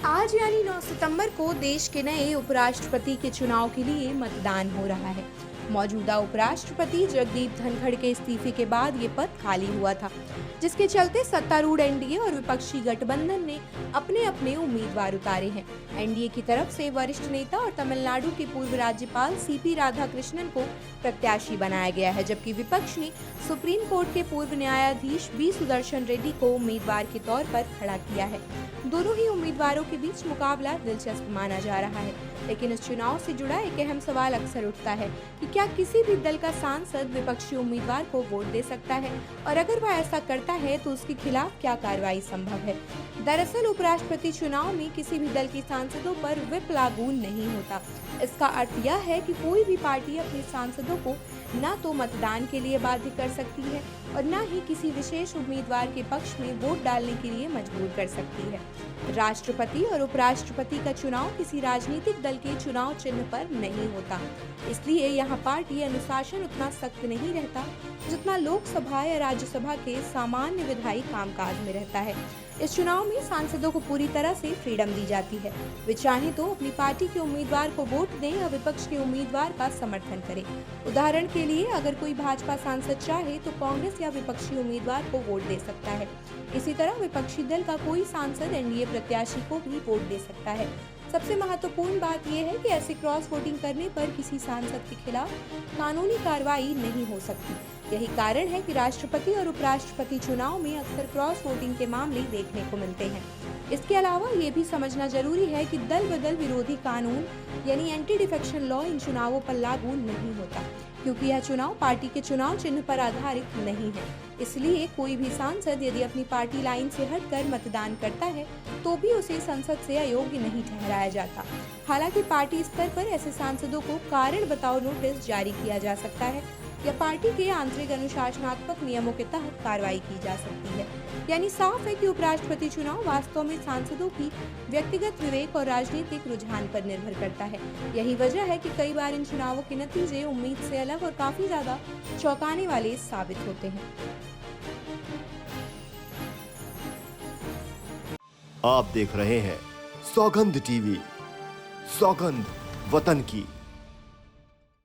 आज यानी 9 सितंबर को देश के नए उपराष्ट्रपति के चुनाव के लिए मतदान हो रहा है। मौजूदा उपराष्ट्रपति जगदीप धनखड़ के इस्तीफे के बाद ये पद खाली हुआ था, जिसके चलते सत्तारूढ़ एनडीए और विपक्षी गठबंधन ने अपने अपने उम्मीदवार उतारे हैं। एनडीए की तरफ से वरिष्ठ नेता और तमिलनाडु के पूर्व राज्यपाल सीपी राधाकृष्णन को प्रत्याशी बनाया गया है, जबकि विपक्ष ने सुप्रीम कोर्ट के पूर्व न्यायाधीश बी सुदर्शन रेड्डी को उम्मीदवार के तौर पर खड़ा किया है। दोनों ही उम्मीदवारों के बीच मुकाबला दिलचस्प माना जा रहा है, लेकिन इस चुनाव से जुड़ा एक अहम सवाल अक्सर उठता है कि क्या किसी भी दल का सांसद विपक्षी उम्मीदवार को वोट दे सकता है, और अगर वह ऐसा करता है तो उसके खिलाफ क्या कार्रवाई संभव है। दरअसल उपराष्ट्रपति चुनाव में किसी भी दल के सांसदों पर व्हिप लागू नहीं होता। इसका अर्थ यह है कि कोई भी पार्टी अपने सांसदों को न तो मतदान के लिए बाध्य कर सकती है और न ही किसी विशेष उम्मीदवार के पक्ष में वोट डालने के लिए मजबूर कर सकती है। राष्ट्रपति और उपराष्ट्रपति का चुनाव किसी राजनीतिक दल के चुनाव चिन्ह पर नहीं होता, इसलिए यहाँ पार्टी अनुशासन उतना सख्त नहीं रहता जितना लोकसभा या राज्यसभा के सामान्य विधायी कामकाज में रहता है। इस चुनाव में सांसदों को पूरी तरह से फ्रीडम दी जाती है। वे चाहें तो अपनी पार्टी के उम्मीदवार को वोट दें या विपक्ष के उम्मीदवार का समर्थन करें। उदाहरण के लिए अगर कोई भाजपा सांसद चाहे तो कांग्रेस या विपक्षी उम्मीदवार को वोट दे सकता है। इसी तरह विपक्षी दल का कोई सांसद एनडीए प्रत्याशी को भी वोट दे सकता है। सबसे महत्वपूर्ण बात यह है कि ऐसी क्रॉस वोटिंग करने पर किसी सांसद के खिलाफ कानूनी कार्रवाई नहीं हो सकती। यही कारण है कि राष्ट्रपति और उपराष्ट्रपति चुनाव में अक्सर क्रॉस वोटिंग के मामले देखने को मिलते हैं। इसके अलावा ये भी समझना जरूरी है कि दल बदल विरोधी कानून यानी एंटी डिफेक्शन लॉ इन चुनावों पर लागू नहीं होता, क्योंकि यह चुनाव पार्टी के चुनाव चिन्ह पर आधारित नहीं है। इसलिए कोई भी सांसद यदि अपनी पार्टी लाइन से हटकर मतदान करता है तो भी उसे संसद से अयोग्य नहीं ठहराया जाता। हालांकि पार्टी स्तर पर ऐसे सांसदों को कारण बताओ नोटिस जारी किया जा सकता है या पार्टी के आंतरिक अनुशासनात्मक नियमों के तहत कार्रवाई की जा सकती है। यानी साफ है कि उपराष्ट्रपति चुनाव वास्तव में सांसदों की व्यक्तिगत विवेक और राजनीतिक रुझान पर निर्भर करता है। यही वजह है कि कई बार इन चुनावों के नतीजे उम्मीद से अलग और काफी ज्यादा चौंकाने वाले साबित होते हैं। आप देख रहे हैं सौगंध टीवी, सौगंध वतन की।